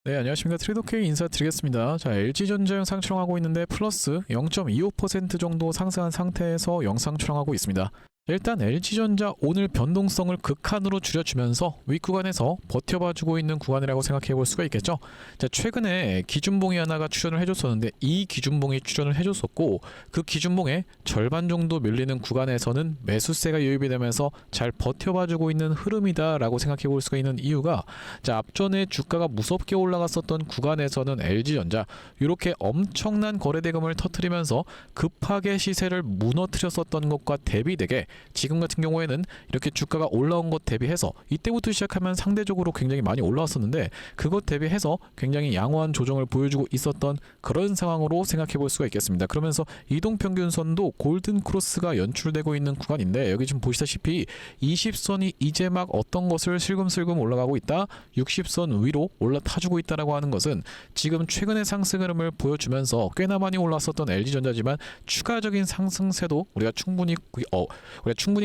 네, 안녕하십니까. 트레이더K 인사드리겠습니다. 자, LG전자 영상 촬영하고 있는데 플러스 0.25% 정도 상승한 상태에서 영상 촬영하고 있습니다. 일단 LG전자 오늘 변동성을 극한으로 줄여주면서 윗구간에서 버텨봐주고 있는 구간이라고 생각해 볼 수가 있겠죠. 자, 최근에 기준봉이 하나가 출현을 해줬었는데 이 기준봉이 출현을 해줬었고 그 기준봉의 절반 정도 밀리는 구간에서는 매수세가 유입이 되면서 잘 버텨봐주고 있는 흐름이다라고 생각해 볼 수가 있는 이유가, 자, 앞전에 주가가 무섭게 올라갔었던 구간에서는 LG전자 이렇게 엄청난 거래대금을 터뜨리면서 급하게 시세를 무너뜨렸었던 것과 대비되게 지금 같은 경우에는 이렇게 주가가 올라온 것 대비해서 이때부터 시작하면 상대적으로 굉장히 많이 올라왔었는데 그것 대비해서 굉장히 양호한 조정을 보여주고 있었던 그런 상황으로 생각해 볼 수가 있겠습니다. 그러면서 이동평균선도 골든크로스가 연출되고 있는 구간인데 여기 지금 보시다시피 20선이 이제 막 어떤 것을 슬금슬금 올라가고 있다, 60선 위로 올라타주고 있다라고 하는 것은 지금 최근의 상승 흐름을 보여주면서 꽤나 많이 올랐었던 LG전자지만 추가적인 상승세도 우리가 충분히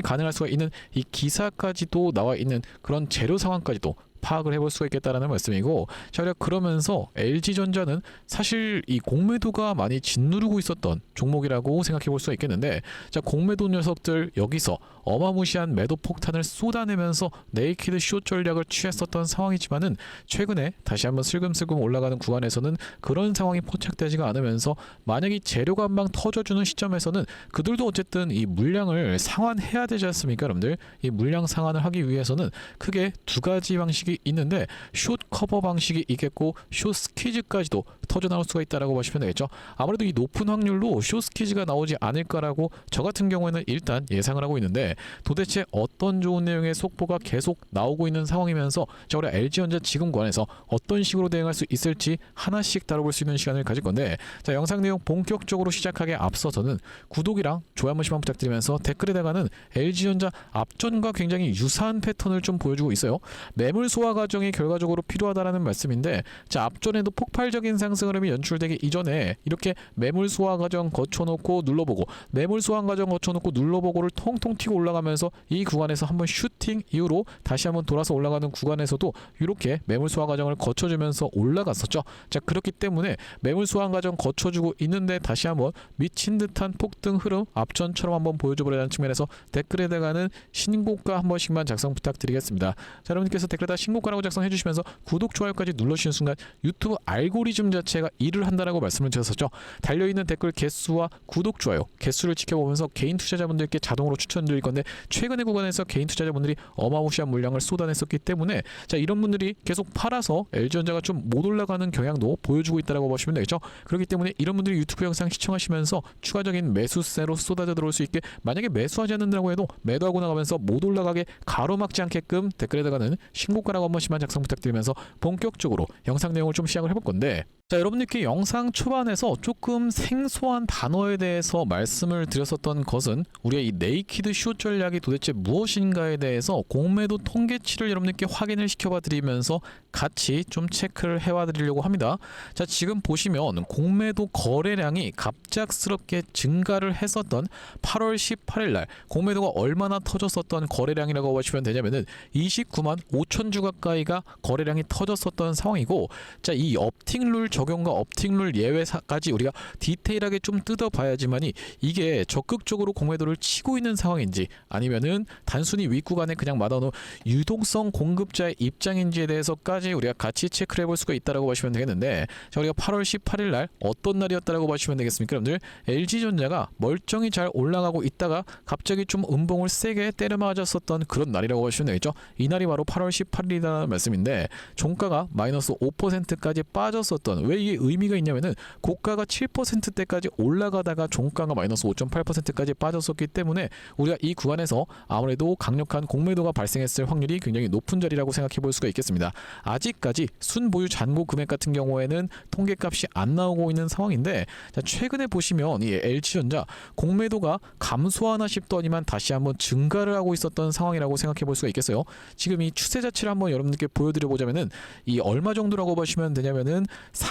가능할 수가 있는 이 기사까지도 나와 있는 그런 재료 상황까지도 파악을 해볼 수가 있겠다라는 말씀이고, 자, 그러면서 LG전자는 사실 이 공매도가 많이 짓누르고 있었던 종목이라고 생각해 볼 수가 있겠는데, 자, 공매도 녀석들 여기서 어마무시한 매도 폭탄을 쏟아내면서 네이키드 숏 전략을 취했었던 상황이지만은 최근에 다시 한번 슬금슬금 올라가는 구간에서는 그런 상황이 포착되지가 않으면서 만약 이 재료가 한 방 터져주는 시점에서는 그들도 어쨌든 이 물량을 상환해야 되지 않습니까, 여러분들? 이 물량 상환을 하기 위해서는 크게 두 가지 방식이 있는데 숏 커버 방식이 있겠고 숏 스퀴즈까지도 터져 나올 수가 있다라고 보시면 되겠죠. 아무래도 이 높은 확률로 숏 스퀴즈가 나오지 않을까라고 저 같은 경우에는 일단 예상을 하고 있는데, 도대체 어떤 좋은 내용의 속보가 계속 나오고 있는 상황이면서 자, 우리 LG전자 지금 구간에서 어떤 식으로 대응할 수 있을지 하나씩 다뤄볼 수 있는 시간을 가질 건데, 자, 영상 내용 본격적으로 시작하기에 앞서서는 구독이랑 좋아요 한 번씩만 부탁드리면서 댓글에다가는 LG전자 앞전과 굉장히 유사한 패턴을 좀 보여주고 있어요. 매물 소화 과정이 결과적으로 필요하다라는 말씀인데, 자, 앞전에도 폭발적인 상승 흐름이 연출되기 이전에 이렇게 매물 소화 과정 거쳐놓고 눌러보고 매물 소화 과정 거쳐놓고 눌러보고를 통통 튀고 올라가면서 이 구간에서 한번 슈팅 이후로 다시 한번 돌아서 올라가는 구간에서도 이렇게 매물 소화 과정을 거쳐주면서 올라갔었죠. 자, 그렇기 때문에 매물 소화 과정 거쳐주고 있는데 다시 한번 미친 듯한 폭등 흐름 앞전처럼 한번 보여줘보려는 측면에서 댓글에다가는 신고가 한 번씩만 작성 부탁드리겠습니다. 자, 여러분께서 댓글에다 신고가라고 작성해 주시면서 구독, 좋아요까지 눌러주시는 순간 유튜브 알고리즘 자체가 일을 한다라고 말씀을 드렸었죠. 달려있는 댓글 개수와 구독, 좋아요 개수를 지켜보면서 개인 투자자분들께 자동으로 추천드릴 건데, 최근의 구간에서 개인 투자자분들이 어마무시한 물량을 쏟아냈었기 때문에 자, 이런 분들이 계속 팔아서 LG전자가 좀 못 올라가는 경향도 보여주고 있다라고 보시면 되겠죠. 그렇기 때문에 이런 분들이 유튜브 영상 시청하시면서 추가적인 매수세로 쏟아져 들어올 수 있게, 만약에 매수하지 않는다고 해도 매도하고 나가면서 못 올라가게 가로막지 않게끔 댓글에다가는 신고가라고 한 번씩만 작성 부탁드리면서 본격적으로 영상 내용을 좀 시작을 해볼 건데, 자, 여러분들께 영상 초반에서 조금 생소한 단어에 대해서 말씀을 드렸었던 것은 우리가 이 네이키드 숏 전략이 도대체 무엇인가에 대해서 공매도 통계치를 여러분들께 확인을 시켜봐 드리면서 같이 좀 체크를 해와 드리려고 합니다. 자, 지금 보시면 공매도 거래량이 갑작스럽게 증가를 했었던 8월 18일 날 공매도가 얼마나 터졌었던 거래량이라고 보시면 되냐면은 29만 5천 주 가까이가 거래량이 터졌었던 상황이고, 자, 이 업팅룰 적용과 업팅룰 예외까지 우리가 디테일하게 좀 뜯어봐야지만이 이게 적극적으로 공매도를 치고 있는 상황인지 아니면은 단순히 윗구간에 그냥 맞아놓은 유동성 공급자의 입장인지에 대해서까지 우리가 같이 체크를 해볼 수가 있다라고 보시면 되겠는데, 자, 우리가 8월 18일 날 어떤 날이었다라고 보시면 되겠습니까, 여러분들? LG전자가 멀쩡히 잘 올라가고 있다가 갑자기 좀 음봉을 세게 때려 맞았었던 그런 날이라고 보시면 되겠죠. 이 날이 바로 8월 18일이라는 말씀인데 종가가 마이너스 5%까지 빠졌었던, 왜 이게 의미가 있냐면은 고가가 7%대까지 올라가다가 종가가 마이너스 5.8%까지 빠졌었기 때문에 우리가 이 구간에서 아무래도 강력한 공매도가 발생했을 확률이 굉장히 높은 자리라고 생각해 볼 수가 있겠습니다. 아직까지 순보유 잔고 금액 같은 경우에는 통계값이 안 나오고 있는 상황인데, 자, 최근에 보시면 이 LG전자 공매도가 감소하나 싶더니만 다시 한번 증가를 하고 있었던 상황이라고 생각해 볼 수가 있겠어요. 지금 이 추세 자체를 한번 여러분들께 보여드려 보자면은 이 얼마 정도라고 보시면 되냐면은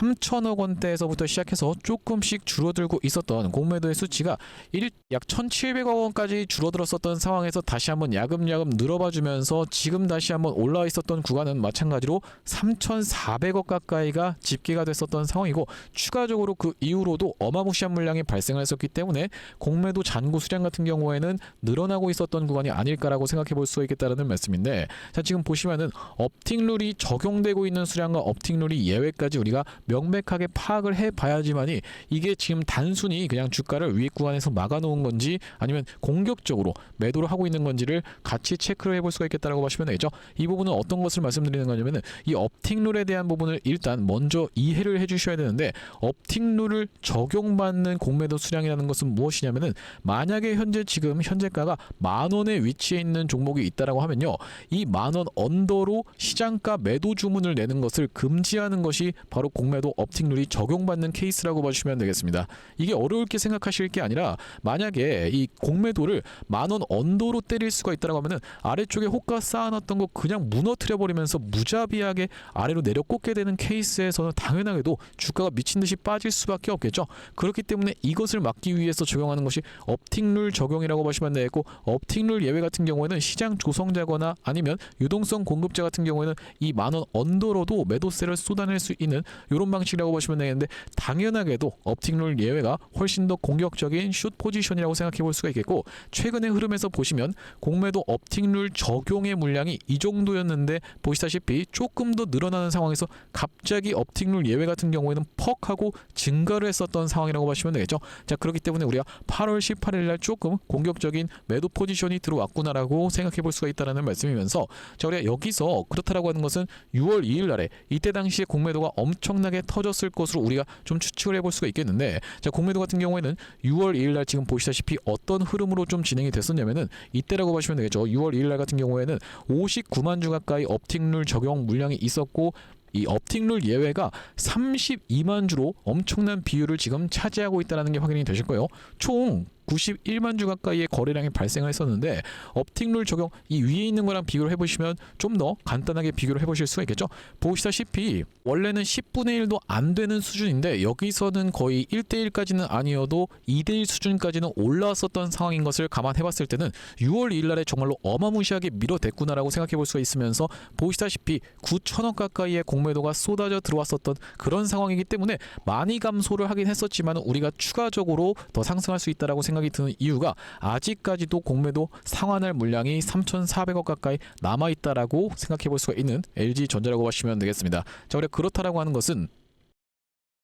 3천억 원대에서부터 시작해서 조금씩 줄어들고 있었던 공매도의 수치가 약 1,700억 원까지 줄어들었었던 상황에서 다시 한번 야금야금 늘어봐주면서 지금 다시 한번 올라와 있었던 구간은 마찬가지로 3,400억 가까이가 집계가 됐었던 상황이고, 추가적으로 그 이후로도 어마무시한 물량이 발생을 했었기 때문에 공매도 잔고 수량 같은 경우에는 늘어나고 있었던 구간이 아닐까라고 생각해 볼 수가 있겠다는 말씀인데, 자 지금 보시면은 업틱룰이 적용되고 있는 수량과 업틱룰이 예외까지 우리가 명백하게 파악을 해봐야지만이 이게 지금 단순히 그냥 주가를 위익 구간에서 막아놓은 건지 아니면 공격적으로 매도를 하고 있는 건지를 같이 체크를 해볼 수가 있겠다라고 보시면 되겠죠. 이 부분은 어떤 것을 말씀드리는 거냐면은 이 업틱룰에 대한 부분을 일단 먼저 이해를 해주셔야 되는데, 업틱룰을 적용받는 공매도 수량이라는 것은 무엇이냐면은 만약에 지금 현재가가 10,000원에 위치해 있는 종목이 있다라고 하면요, 이 10,000원 언더로 시장가 매도 주문을 내는 것을 금지하는 것이 바로 공매도 업틱룰이 적용받는 케이스라고 봐주시면 되겠습니다. 이게 어려울게 생각하실 게 아니라, 만약에 이 공매도를 10,000원 언더로 때릴 수가 있다라고 하면은 아래쪽에 호가 쌓아놨던 거 그냥 무너뜨려 버리면서 무자비하게 아래로 내려 꽂게 되는 케이스에서는 당연하게도 주가가 미친 듯이 빠질 수밖에 없겠죠. 그렇기 때문에 이것을 막기 위해서 적용하는 것이 업틱룰 적용이라고 보시면 되겠고, 업틱룰 예외 같은 경우에는 시장 조성자거나 아니면 유동성 공급자 같은 경우에는 이 10,000원 언더로도 매도세를 쏟아낼 수 있는 이런 방식이라고 보시면 되겠는데, 당연하게도 업틱룰 예외가 훨씬 더 공격적인 슛 포지션이라고 생각해 볼 수가 있겠고, 최근의 흐름에서 보시면 공매도 업틱룰 적용의 물량이 이 정도였는데 보시다시피 조금 더 늘어나는 상황에서 갑자기 업틱룰 예외 같은 경우에는 퍽 하고 증가를 했었던 상황이라고 보시면 되겠죠. 자 그렇기 때문에 우리가 8월 18일 날 조금 공격적인 매도 포지션이 들어왔구나라고 생각해 볼 수가 있다는 말씀이면서, 자 우리가 여기서 그렇다라고 하는 것은 6월 2일 날에 이때 당시에 공매도가 엄청나게 터졌을 것으로 우리가 좀 추측을 해볼 수가 있겠는데, 자 공매도 같은 경우에는 6월 2일 날 지금 보시다시피 어떤 흐름으로 좀 진행이 됐었냐면은 이때라고 보시면 되겠죠. 6월 2일 날 같은 경우에는 59만 주 가까이 업틱룰 적용 물량이 있었고, 이 업틱룰 예외가 32만 주로 엄청난 비율을 지금 차지하고 있다는 게 확인이 되실 거예요. 총 91만 주 가까이의 거래량이 발생을 했었는데, 업틱룰 적용 이 위에 있는 거랑 비교를 해보시면 좀 더 간단하게 비교를 해보실 수가 있겠죠. 보시다시피 원래는 10분의 1도 안 되는 수준인데 여기서는 거의 1대1까지는 아니어도 2대1 수준까지는 올라왔었던 상황인 것을 감안해봤을 때는 6월 2일 날에 정말로 어마무시하게 밀어댔구나라고 생각해 볼 수가 있으면서, 보시다시피 9천억 가까이의 공매도가 쏟아져 들어왔었던 그런 상황이기 때문에 많이 감소를 하긴 했었지만 우리가 추가적으로 더 상승할 수 있다라고 생각이 드는 이유가, 아직까지도 공매도 상환할 물량이 3,400억 가까이 남아있다라고 생각해 볼 수가 있는 LG전자라고 보시면 되겠습니다. 자, 그렇다라고 하는 것은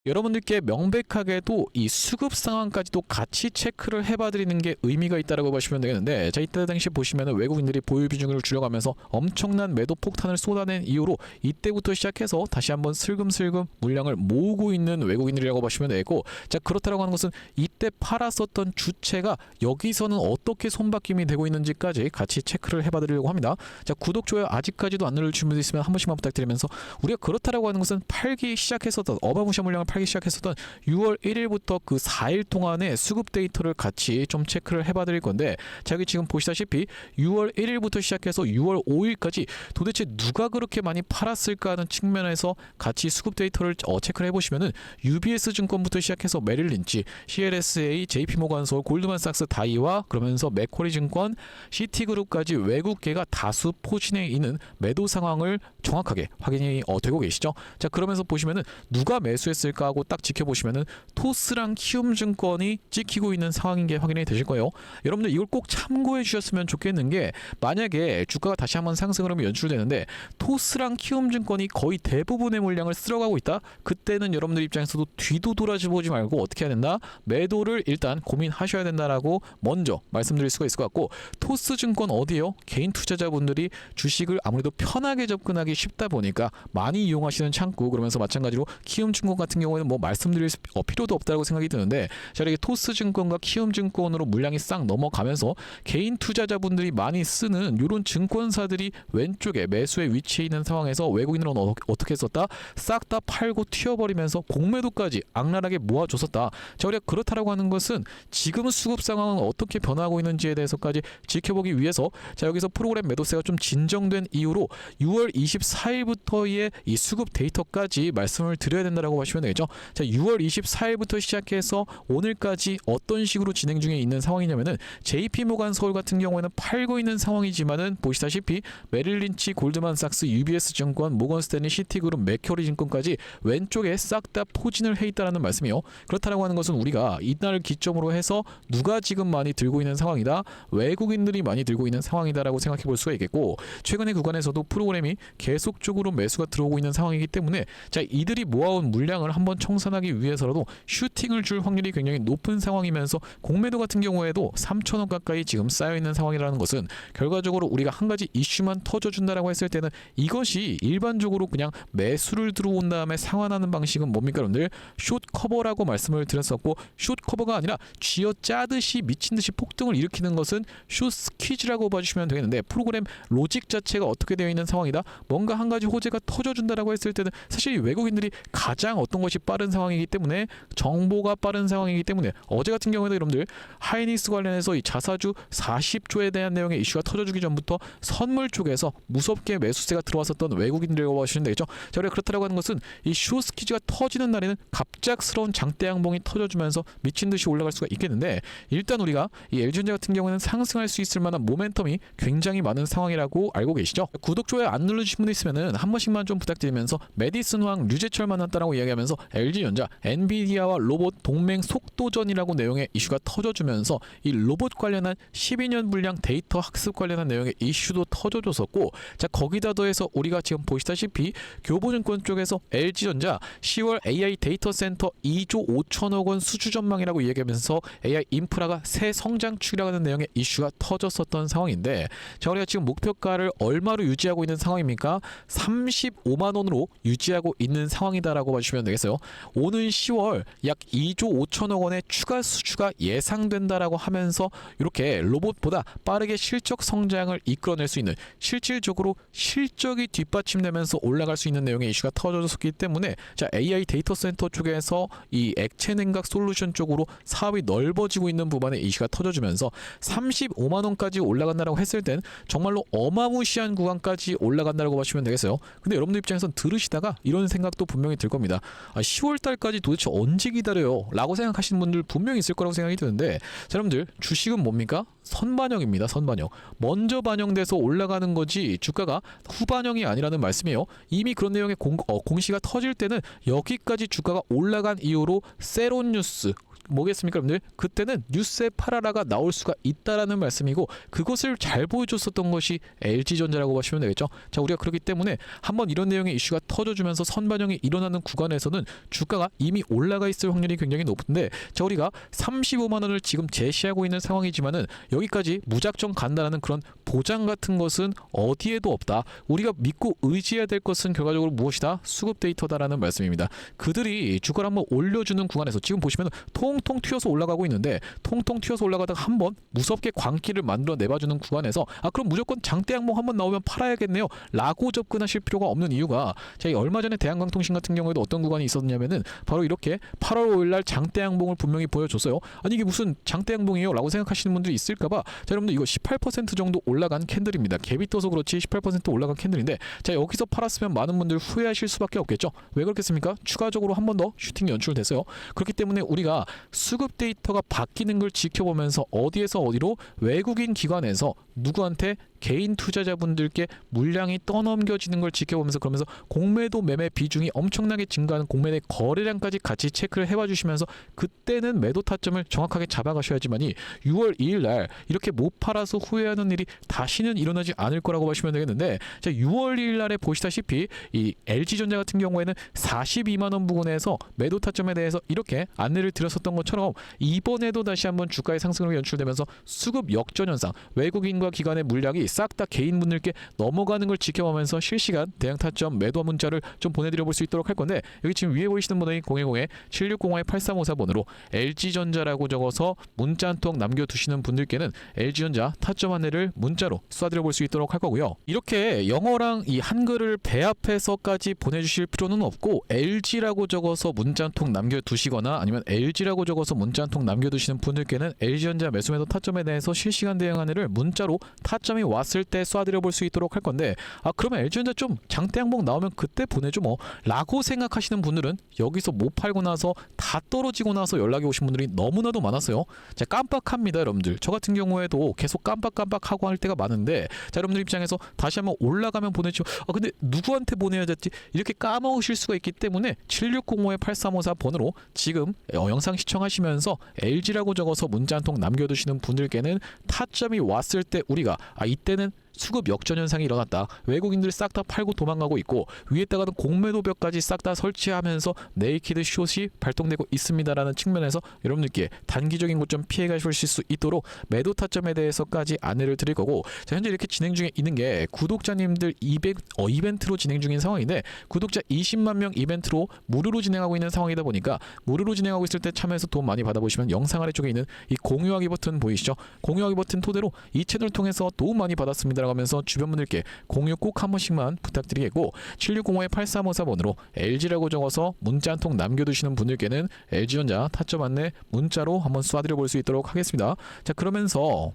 여러분들께 명백하게도 이 수급 상황까지도 같이 체크를 해봐드리는 게 의미가 있다라고 보시면 되겠는데, 자 이때 당시 보시면 외국인들이 보유 비중을 줄여가면서 엄청난 매도 폭탄을 쏟아낸 이후로 이때부터 시작해서 다시 한번 슬금슬금 물량을 모으고 있는 외국인들이라고 보시면 되겠고, 자 그렇다라고 하는 것은 이때 팔았었던 주체가 여기서는 어떻게 손바뀜이 되고 있는지까지 같이 체크를 해봐드리려고 합니다. 자 구독, 좋아요 아직까지도 안 눌러주신 분들 있으면 한 번씩만 부탁드리면서, 우리가 그렇다라고 하는 것은 팔기 시작했었던 어마무시한 물량을 팔기 시작했었던 6월 1일부터 그 4일 동안의 수급 데이터를 같이 좀 체크를 해봐 드릴 건데, 자 여기 지금 보시다시피 6월 1일부터 시작해서 6월 5일까지 도대체 누가 그렇게 많이 팔았을까 하는 측면에서 같이 수급 데이터를 체크를 해보시면은 UBS 증권부터 시작해서 메릴린치, CLSA, JP모간솔, 골드만삭스, 다이와 그러면서 맥쿼리 증권, 시티그룹까지 외국계가 다수 포진해 있는 매도 상황을 정확하게 확인이 되고 계시죠. 자 그러면서 보시면은 누가 매수했을까 하고 딱 지켜보시면은 토스랑 키움증권이 찍히고 있는 상황인 게 확인이 되실 거예요. 여러분들 이걸 꼭 참고해 주셨으면 좋겠는 게, 만약에 주가가 다시 한번 상승을 하면 연출되는데 토스랑 키움증권이 거의 대부분의 물량을 쓸어가고 있다, 그때는 여러분들 입장에서도 뒤도 돌아보지 말고 어떻게 해야 된다? 매도를 일단 고민하셔야 된다라고 먼저 말씀드릴 수가 있을 것 같고, 토스증권 어디요? 개인 투자자분들이 주식을 아무래도 편하게 접근하기 쉽다 보니까 많이 이용하시는 창구, 그러면서 마찬가지로 키움증권 같은 경우 경우에는 뭐 말씀드릴 필요도 없다고 생각이 드는데, 자, 이렇게 토스증권과 키움증권으로 물량이 싹 넘어가면서 개인 투자자분들이 많이 쓰는 이런 증권사들이 왼쪽에 매수에 위치해 있는 상황에서 외국인들은 어떻게 썼다? 싹 다 팔고 튀어버리면서 공매도까지 악랄하게 모아줬었다. 자, 우리가 그렇다라고 하는 것은 지금 수급 상황은 어떻게 변화하고 있는지에 대해서까지 지켜보기 위해서, 자, 여기서 프로그램 매도세가 좀 진정된 이후로 6월 24일부터의 이 수급 데이터까지 말씀을 드려야 된다라고 보시면 되겠죠. 자, 6월 24일부터 시작해서 오늘까지 어떤 식으로 진행 중에 있는 상황이냐면은 JP모간 서울 같은 경우에는 팔고 있는 상황이지만은 보시다시피 메릴린치, 골드만삭스, UBS증권, 모건스탠리, 시티그룹, 맥쿼리 증권까지 왼쪽에 싹 다 포진을 해 있다라는 말씀이요. 그렇다라고 하는 것은 우리가 이날 기점으로 해서 누가 지금 많이 들고 있는 상황이다, 외국인들이 많이 들고 있는 상황이다라고 생각해 볼 수가 있겠고, 최근의 구간에서도 프로그램이 계속적으로 매수가 들어오고 있는 상황이기 때문에, 자, 이들이 모아온 물량을 한번 청산하기 위해서라도 슈팅을 줄 확률이 굉장히 높은 상황이면서 공매도 같은 경우에도 3,000원 가까이 지금 쌓여 있는 상황이라는 것은, 결과적으로 우리가 한 가지 이슈만 터져준다라고 했을 때는 이것이 일반적으로 그냥 매수를 들어온 다음에 상환하는 방식은 뭡니까 여러분들? 숏 커버라고 말씀을 드렸었고, 숏 커버가 아니라 쥐어 짜듯이 미친 듯이 폭등을 일으키는 것은 숏 스퀴즈라고 봐주시면 되겠는데, 프로그램 로직 자체가 어떻게 되어 있는 상황이다, 뭔가 한 가지 호재가 터져준다라고 했을 때는 사실 외국인들이 가장 어떤 것이 빠른 상황이기 때문에, 정보가 빠른 상황이기 때문에, 어제 같은 경우에도 여러분들 하이닉스 관련해서 이 자사주 40조에 대한 내용의 이슈가 터져주기 전부터 선물 쪽에서 무섭게 매수세가 들어왔었던 외국인들이라고 보시면 되겠죠. 자, 우리가 그렇다라고 하는 것은 이 숏스퀴즈가 터지는 날에는 갑작스러운 장대 양봉이 터져주면서 미친 듯이 올라갈 수가 있겠는데, 일단 우리가 이 LG전자 같은 경우는 상승할 수 있을 만한 모멘텀이 굉장히 많은 상황이라고 알고 계시죠. 구독, 좋아요 안 눌러주신 분이 있으면은 한 번씩만 좀 부탁드리면서, 메디슨 황, 류재철 만났다라고 이야기하면서 LG전자, 엔비디아와 로봇 동맹 속도전이라고 내용의 이슈가 터져주면서 이 로봇 관련한 12년 분량 데이터 학습 관련한 내용의 이슈도 터져줬었고, 자, 거기다 더해서 우리가 지금 보시다시피 교보증권 쪽에서 LG전자 10월 AI 데이터 센터 2조 5천억 원 수주 전망이라고 이야기하면서 AI 인프라가 새 성장축이라고 하는 내용의 이슈가 터졌었던 상황인데, 자, 우리가 지금 목표가를 얼마로 유지하고 있는 상황입니까? 35만 원으로 유지하고 있는 상황이다라고 봐주시면 되겠어요. 오는 10월 약 2조 5천억 원의 추가 수주가 예상된다라고 하면서 이렇게 로봇보다 빠르게 실적 성장을 이끌어낼 수 있는, 실질적으로 실적이 뒷받침되면서 올라갈 수 있는 내용의 이슈가 터졌기 때문에, 자, AI 데이터 센터 쪽에서 이 액체 냉각 솔루션 쪽으로 사업이 넓어지고 있는 부분에 이슈가 터져주면서 35만 원까지 올라간다라고 했을 땐 정말로 어마무시한 구간까지 올라간다라고 보시면 되겠어요. 근데 여러분들 입장에선 들으시다가 이런 생각도 분명히 들 겁니다. 10월 달까지 도대체 언제 기다려요? 라고 생각하시는 분들 분명히 있을 거라고 생각이 드는데, 자, 여러분들 주식은 뭡니까? 선반영입니다. 선반영. 먼저 반영돼서 올라가는 거지 주가가 후반영이 아니라는 말씀이에요. 이미 그런 내용의 공시가 터질 때는 여기까지 주가가 올라간 이후로 세론 뉴스 뭐겠습니까 여러분들? 그때는 뉴스에 파라라가 나올 수가 있다라는 말씀이고, 그것을 잘 보여줬었던 것이 LG전자라고 보시면 되겠죠. 자, 우리가 그렇기 때문에 한번 이런 내용의 이슈가 터져주면서 선반영이 일어나는 구간에서는 주가가 이미 올라가 있을 확률이 굉장히 높은데, 자, 우리가 35만 원을 지금 제시하고 있는 상황이지만은 여기까지 무작정 간다라는 그런 보장 같은 것은 어디에도 없다. 우리가 믿고 의지해야 될 것은 결과적으로 무엇이다? 수급 데이터다라는 말씀입니다. 그들이 주가를 한번 올려주는 구간에서 지금 보시면 통통 튀어서 올라가고 있는데, 통통 튀어서 올라가다가 한번 무섭게 광기를 만들어 내봐주는 구간에서, 그럼 무조건 장대 양봉 한번 나오면 팔아야겠네요 라고 접근하실 필요가 없는 이유가, 자, 얼마 전에 대한광통신 같은 경우에도 어떤 구간이 있었냐면은 바로 이렇게 8월 5일날 장대 양봉을 분명히 보여줬어요. 아니 이게 무슨 장대 양봉이에요 라고 생각하시는 분들이 있을까봐, 자, 여러분들 이거 18% 정도 올라간 캔들입니다. 갭이 떠서 그렇지 18% 올라간 캔들인데, 자, 여기서 팔았으면 많은 분들 후회하실 수밖에 없겠죠. 왜 그렇겠습니까? 추가적으로 한 번 더 슈팅이 연출됐어요. 그렇기 때문에 우리가 수급 데이터가 바뀌는 걸 지켜보면서 어디에서 어디로 외국인 기관에서 누구한테 개인 투자자분들께 물량이 떠넘겨지는 걸 지켜보면서, 그러면서 공매도 매매 비중이 엄청나게 증가하는 공매대 거래량까지 같이 체크를 해봐 주시면서 그때는 매도 타점을 정확하게 잡아가셔야지만이 6월 2일 날 이렇게 못 팔아서 후회하는 일이 다시는 일어나지 않을 거라고 보시면 되겠는데, 자, 6월 2일 날에 보시다시피 이 LG전자 같은 경우에는 42만 원 부근에서 매도 타점에 대해서 이렇게 안내를 드렸었던 것처럼 이번에도 다시 한번 주가의 상승으로 연출되면서 수급 역전 현상, 외국인과 기관의 물량이 싹 다 개인분들께 넘어가는 걸 지켜보면서 실시간 대응 타점 매도 문자를 좀 보내드려 볼 수 있도록 할 건데, 여기 지금 위에 보이시는 번호인 010-7605-8354 번호로 LG전자라고 적어서 문자 한 통 남겨두시는 분들께는 LG전자 타점 안내를 문자로 쏴드려 볼 수 있도록 할 거고요. 이렇게 영어랑 이 한글을 배합해서까지 보내주실 필요는 없고, LG라고 적어서 문자 한 통 남겨두시거나 아니면 LG라고 적어서 문자 한 통 남겨두시는 분들께는 LG전자 매수매도 타점에 대해서 실시간 대응 안내를 문자로 타점이 왔을 때 쏴드려 볼 수 있도록 할 건데, 그러면 LG전자 좀 장대 항목 나오면 그때 보내줘 뭐 라고 생각하시는 분들은 여기서 못 팔고 나서 다 떨어지고 나서 연락이 오신 분들이 너무나도 많았어요. 자, 깜빡합니다 여러분들. 저 같은 경우에도 계속 깜빡하고 할 때가 많은데, 자, 여러분들 입장에서 다시 한번 올라가면 보내죠. 근데 누구한테 보내야 될지 이렇게 까먹으실 수가 있기 때문에 7605-8354 번호로 지금 영상 시청하시면서 LG라고 적어서 문자 한 통 남겨두시는 분들께는 타점이 왔을 때 우리가 이때는 수급 역전 현상이 일어났다. 외국인들 싹 다 팔고 도망가고 있고 위에다가는 공매도벽까지 싹 다 설치하면서 네이키드 숏이 발동되고 있습니다라는 측면에서 여러분들께 단기적인 고점 피해 가실 수 있도록 매도 타점에 대해서까지 안내를 드릴 거고, 자, 현재 이렇게 진행 중에 있는 게 구독자님들 이벤트로 진행 중인 상황인데, 구독자 20만 명 이벤트로 무료로 진행하고 있는 상황이다 보니까 무료로 진행하고 있을 때 참여해서 도움 많이 받아보시면 영상 아래쪽에 있는 이 공유하기 버튼 보이시죠? 공유하기 버튼 토대로 이 채널 통해서 도움 많이 받았습니다 하면서 주변 분들께 공유 꼭 한 번씩만 부탁드리겠고, 7605-8354 번호로 LG라고 적어서 문자 한 통 남겨두시는 분들께는 LG전자 타점 안내 문자로 한번 쏴드려 볼 수 있도록 하겠습니다. 자, 그러면서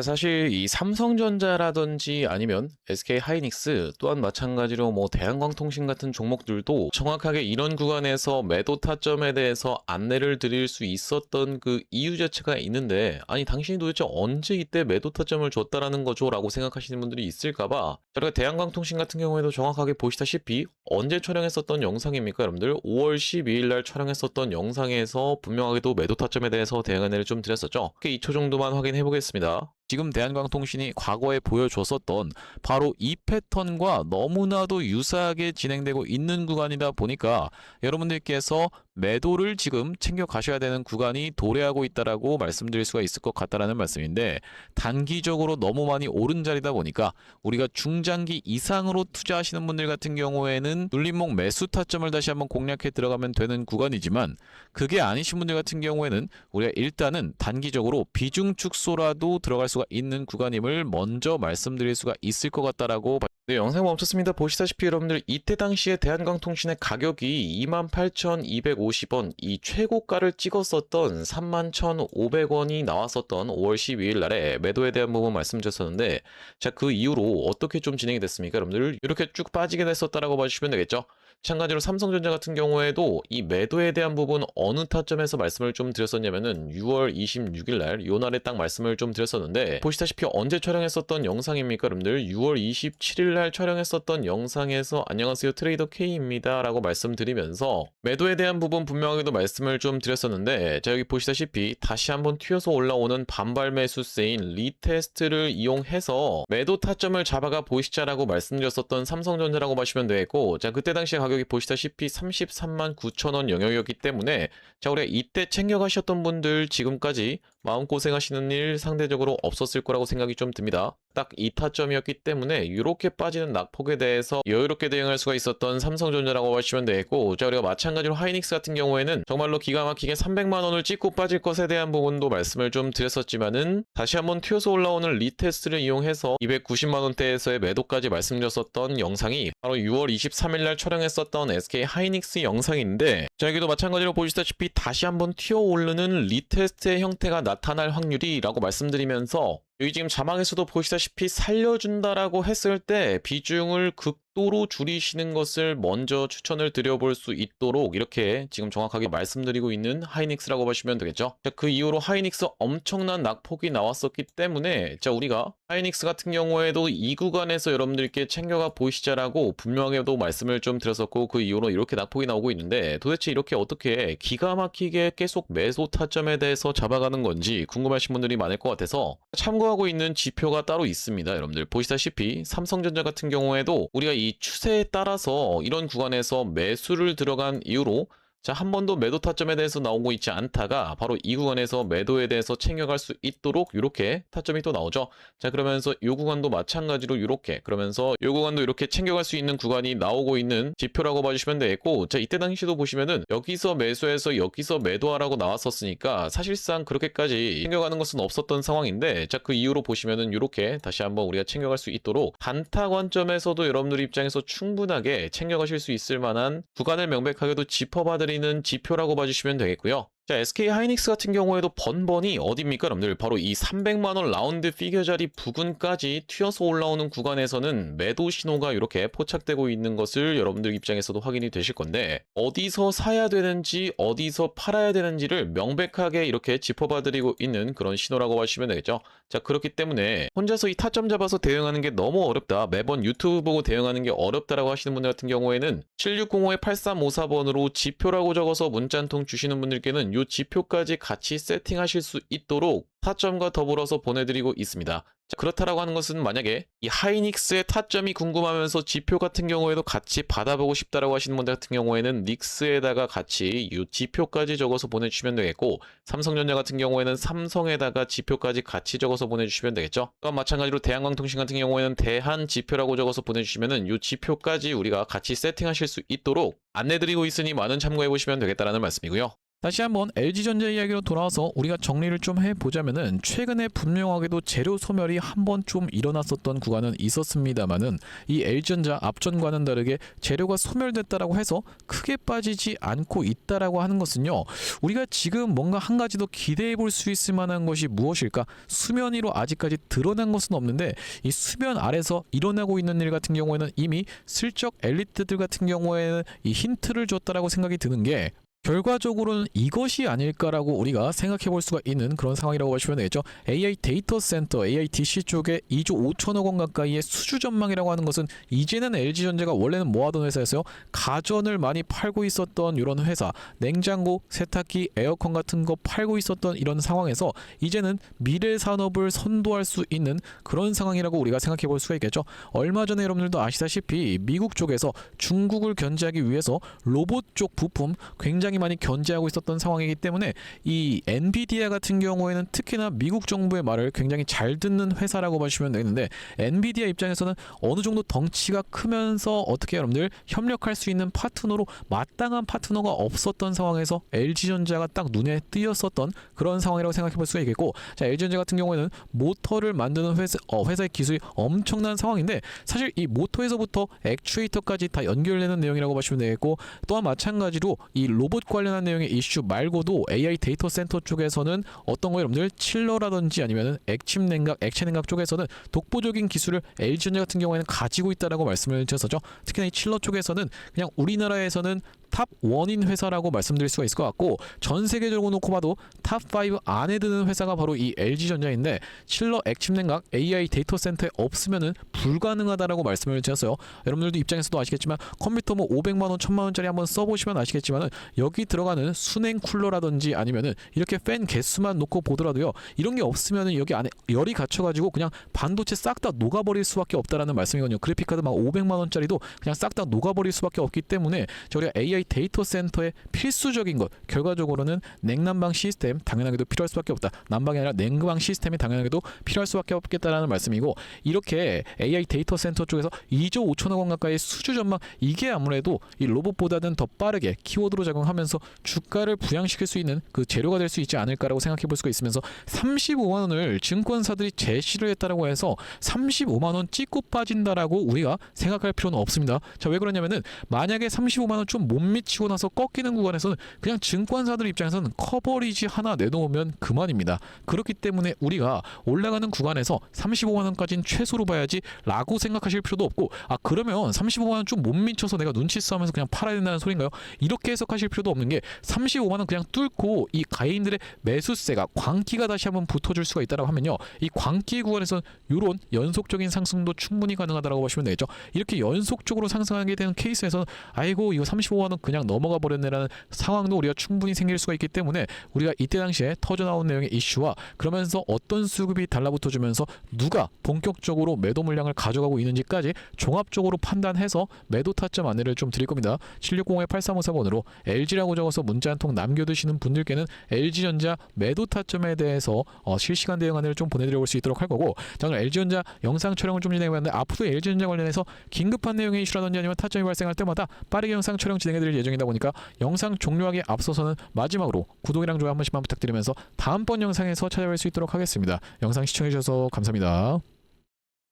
사실 이 삼성전자라든지 아니면 SK하이닉스 또한 마찬가지로 뭐 대한광통신 같은 종목들도 정확하게 이런 구간에서 매도 타점에 대해서 안내를 드릴 수 있었던 그 이유 자체가 있는데, 아니 당신이 도대체 언제 이때 매도 타점을 줬다라는 거죠? 라고 생각하시는 분들이 있을까봐 저희가 대한광통신 같은 경우에도 정확하게 보시다시피 언제 촬영했었던 영상입니까 여러분들? 5월 12일 날 촬영했었던 영상에서 분명하게도 매도 타점에 대해서 대응 안내를 좀 드렸었죠. 2초 정도만 확인해 보겠습니다. 지금 대한광통신이 과거에 보여줬었던 바로 이 패턴과 너무나도 유사하게 진행되고 있는 구간이다 보니까 여러분들께서 매도를 지금 챙겨 가셔야 되는 구간이 도래하고 있다라고 말씀드릴 수가 있을 것 같다라는 말씀인데, 단기적으로 너무 많이 오른 자리다 보니까 우리가 중장기 이상으로 투자하시는 분들 같은 경우에는 눌림목 매수 타점을 다시 한번 공략해 들어가면 되는 구간이지만, 그게 아니신 분들 같은 경우에는 우리가 일단은 단기적으로 비중 축소라도 들어갈 수가 있는 구간임을 먼저 말씀드릴 수가 있을 것 같다라고. 네, 영상 멈췄습니다. 보시다시피 여러분들 이때 당시에 대한광통신의 가격이 28,250원, 이 최고가를 찍었었던 31,500원이 나왔었던 5월 12일 날에 매도에 대한 부분 말씀드렸었는데, 자, 그 이후로 어떻게 좀 진행이 됐습니까? 여러분들 이렇게 쭉 빠지게 됐었다라고 봐주시면 되겠죠. 마찬가지로 삼성전자 같은 경우에도 이 매도에 대한 부분 어느 타점에서 말씀을 좀 드렸었냐면은 6월 26일 날, 요 날에 딱 말씀을 좀 드렸었는데, 보시다시피 언제 촬영했었던 영상입니까 여러분들? 6월 27일 날 촬영했었던 영상에서 안녕하세요 트레이더 K입니다 라고 말씀드리면서 매도에 대한 부분 분명하게도 말씀을 좀 드렸었는데, 자, 여기 보시다시피 다시 한번 튀어서 올라오는 반발 매수세인 리테스트를 이용해서 매도 타점을 잡아가 보시자라고 말씀드렸었던 삼성전자라고 보시면 되겠고, 자, 그때 당시에 가격이 보시다시피 33만 9천원 영역이었기 때문에, 자, 우리가 이때 챙겨가셨던 분들 지금까지 마음고생하시는 일 상대적으로 없었을 거라고 생각이 좀 듭니다. 딱 이 타점이었기 때문에 이렇게 빠지는 낙폭에 대해서 여유롭게 대응할 수가 있었던 삼성전자라고 하시면 되겠고, 자, 우리가 마찬가지로 하이닉스 같은 경우에는 정말로 기가 막히게 300만 원을 찍고 빠질 것에 대한 부분도 말씀을 좀 드렸었지만은, 다시 한번 튀어서 올라오는 리테스트를 이용해서 290만 원대에서의 매도까지 말씀드렸었던 영상이 바로 6월 23일 날 촬영했었던 SK하이닉스 영상인데, 자, 여기도 마찬가지로 보시다시피 다시 한번 튀어 오르는 리테스트의 형태가 나타날 확률이라고 말씀드리면서, 여기 지금 자막에서도 보시다시피 살려준다라고 했을 때 비중을 극도로 줄이시는 것을 먼저 추천을 드려볼 수 있도록 이렇게 지금 정확하게 말씀드리고 있는 하이닉스라고 보시면 되겠죠. 자, 그 이후로 하이닉스 엄청난 낙폭이 나왔었기 때문에, 자, 우리가 하이닉스 같은 경우에도 이 구간에서 여러분들께 챙겨가 보시자라고 분명하게도 말씀을 좀 드렸었고, 그 이후로 이렇게 낙폭이 나오고 있는데, 도대체 이렇게 어떻게 기가 막히게 계속 매수 타점에 대해서 잡아가는 건지 궁금하신 분들이 많을 것 같아서 참고하고 있는 지표가 따로 있습니다. 여러분들 보시다시피 삼성전자 같은 경우에도 우리가 이 추세에 따라서 이런 구간에서 매수를 들어간 이후로 자, 한 번도 매도 타점에 대해서 나오고 있지 않다가 바로 이 구간에서 매도에 대해서 챙겨갈 수 있도록 이렇게 타점이 또 나오죠. 자, 그러면서 이 구간도 마찬가지로 이렇게, 그러면서 이 구간도 이렇게 챙겨갈 수 있는 구간이 나오고 있는 지표라고 봐주시면 되겠고, 자, 이때 당시도 보시면은 여기서 매수해서 여기서 매도하라고 나왔었으니까 사실상 그렇게까지 챙겨가는 것은 없었던 상황인데, 자, 그 이후로 보시면은 이렇게 다시 한번 우리가 챙겨갈 수 있도록 단타 관점에서도 여러분들 입장에서 충분하게 챙겨가실 수 있을 만한 구간을 명백하게도 짚어봐드리는 지표라고 봐주시면 되겠고요. 자, SK 하이닉스 같은 경우에도 번번이 어딥니까, 여러분들? 바로 이 300만 원 라운드 피겨 자리 부근까지 튀어서 올라오는 구간에서는 매도 신호가 이렇게 포착되고 있는 것을 여러분들 입장에서도 확인이 되실 건데, 어디서 사야 되는지 어디서 팔아야 되는지를 명백하게 이렇게 짚어봐드리고 있는 그런 신호라고 하시면 되겠죠. 자, 그렇기 때문에 혼자서 이 타점 잡아서 대응하는 게 너무 어렵다, 매번 유튜브 보고 대응하는 게 어렵다라고 하시는 분들 같은 경우에는 7605-8354번으로 지표라고 적어서 문자 한 통 주시는 분들께는 이 지표까지 같이 세팅하실 수 있도록 타점과 더불어서 보내드리고 있습니다. 자, 그렇다라고 하는 것은 만약에 이 하이닉스의 타점이 궁금하면서 지표 같은 경우에도 같이 받아보고 싶다라고 하시는 분들 같은 경우에는 닉스에다가 같이 이 지표까지 적어서 보내주시면 되겠고, 삼성전자 같은 경우에는 삼성에다가 지표까지 같이 적어서 보내주시면 되겠죠. 또한 마찬가지로 대한광통신 같은 경우에는 대한 지표라고 적어서 보내주시면은 이 지표까지 우리가 같이 세팅하실 수 있도록 안내드리고 있으니 많은 참고해보시면 되겠다라는 말씀이고요. 다시 한번 LG전자 이야기로 돌아와서 우리가 정리를 좀 해보자면은, 최근에 분명하게도 재료 소멸이 한번 좀 일어났었던 구간은 있었습니다만은, 이 LG전자 앞전과는 다르게 재료가 소멸됐다라고 해서 크게 빠지지 않고 있다라고 하는 것은요, 우리가 지금 뭔가 한 가지 더 기대해 볼 수 있을 만한 것이 무엇일까? 수면 위로 아직까지 드러난 것은 없는데, 이 수면 아래서 일어나고 있는 일 같은 경우에는 이미 슬쩍 엘리트들 같은 경우에는 이 힌트를 줬다라고 생각이 드는 게, 결과적으로는 이것이 아닐까라고 우리가 생각해 볼 수가 있는 그런 상황이라고 보시면 되겠죠. AI 데이터 센터, AIDC 쪽에 2조 5천억 원 가까이의 수주 전망이라고 하는 것은, 이제는 LG전자가 원래는 뭐하던 회사였어요? 가전을 많이 팔고 있었던 이런 회사, 냉장고, 세탁기, 에어컨 같은 거 팔고 있었던 이런 상황에서 이제는 미래 산업을 선도할 수 있는 그런 상황이라고 우리가 생각해 볼 수가 있겠죠. 얼마 전에 여러분들도 아시다시피 미국 쪽에서 중국을 견제하기 위해서 로봇 쪽 부품 굉장히 많이 견제하고 있었던 상황이기 때문에, 이 엔비디아 같은 경우에는 특히나 미국 정부의 말을 굉장히 잘 듣는 회사라고 보시면 되는데, 엔비디아 입장에서는 어느 정도 덩치가 크면서 어떻게 여러분들 협력할 수 있는 파트너로 마땅한 파트너가 없었던 상황에서 LG전자가 딱 눈에 띄었었던 그런 상황이라고 생각해 볼 수가 있겠고, 자, LG전자 같은 경우에는 모터를 만드는 회사의 기술이 엄청난 상황인데, 사실 이 모터에서부터 액추에이터까지 다 연결되는 내용이라고 보시면 되겠고, 또한 마찬가지로 이 로봇 관련한 내용의 이슈 말고도 AI 데이터 센터 쪽에서는 어떤 거 여러분들 칠러라든지 아니면은 액침 냉각, 액체 냉각 쪽에서는 독보적인 기술을 LG전자 같은 경우에는 가지고 있다라고 말씀을 드렸었죠. 특히나 이 칠러 쪽에서는 그냥 우리나라에서는 탑 1인 회사라고 말씀드릴 수가 있을 것 같고, 전 세계적으로 놓고 봐도 탑 5 안에 드는 회사가 바로 이 LG전자인데, 칠러 액침 냉각 AI 데이터 센터에 없으면은 불가능하다라고 말씀을 드렸어요. 여러분들도 입장에서도 아시겠지만, 컴퓨터 뭐 500만 원, 1000만 원짜리 한번 써보시면 아시겠지만은, 여기 들어가는 순행 쿨러라든지 아니면은 이렇게 팬 개수만 놓고 보더라도요, 이런 게 없으면은 여기 안에 열이 갇혀가지고 그냥 반도체 싹 다 녹아버릴 수밖에 없다라는 말씀이거든요. 그래픽카드 막 500만 원짜리도 그냥 싹 다 녹아버릴 수밖에 없기 때문에, 저희가 AI 데이터 센터의 필수적인 것, 결과적으로는 냉난방 시스템 당연하게도 필요할 수밖에 없다. 난방이 아니라 냉방 시스템이 당연하게도 필요할 수밖에 없겠다라는 말씀이고, 이렇게 AI 데이터 센터 쪽에서 2조 5천억 원 가까이 수주 전망, 이게 아무래도 이 로봇보다는 더 빠르게 키워드로 작용하면서 주가를 부양시킬 수 있는 그 재료가 될 수 있지 않을까라고 생각해 볼 수가 있으면서, 35만 원을 증권사들이 제시를 했다라고 해서 35만 원 찍고 빠진다라고 우리가 생각할 필요는 없습니다. 자, 왜 그러냐면은, 만약에 35만 원 좀 못 미치고 나서 꺾이는 구간에서는 그냥 증권사들 입장에서는 커버리지 하나 내놓으면 그만입니다. 그렇기 때문에 우리가 올라가는 구간에서 35만 원까지는 최소로 봐야지 라고 생각하실 필요도 없고, 아 그러면 35만 원 좀 못 미쳐서 내가 눈치 싸움에서 그냥 팔아야 된다는 소린가요? 이렇게 해석하실 필요도 없는 게, 35만 원 그냥 뚫고 이 가인들의 매수세가, 광기가 다시 한번 붙어줄 수가 있다고 하면요, 이 광기 구간에서는 이런 연속적인 상승도 충분히 가능하다고 보시면 되겠죠. 이렇게 연속적으로 상승하게 되는 케이스에서는 아이고 이거 35만 원 그냥 넘어가 버렸네라는 상황도 우리가 충분히 생길 수가 있기 때문에 우리가 이때 당시에 터져나온 내용의 이슈와 그러면서 어떤 수급이 달라붙어주면서 누가 본격적으로 매도 물량을 가져가고 있는지까지 종합적으로 판단해서 매도 타점 안내를 좀 드릴 겁니다. 760-8354번으로 LG라고 적어서 문자 한 통 남겨두시는 분들께는 LG전자 매도 타점에 대해서 실시간 대응 안내를 좀 보내드려 볼 수 있도록 할 거고, 자, 오늘 LG전자 영상 촬영을 좀 진행해봤는데 앞으로 LG전자 관련해서 긴급한 내용의 이슈라든지 아니면 타점이 발생할 때마다 빠르게 영상 촬영 진행해드릴 예정이다 보니까 영상 종료하기 앞서서는 마지막으로 구독이랑 좋아요 한 번씩만 부탁드리면서 다음번 영상에서 찾아뵐 수 있도록 하겠습니다. 영상 시청해주셔서 감사합니다.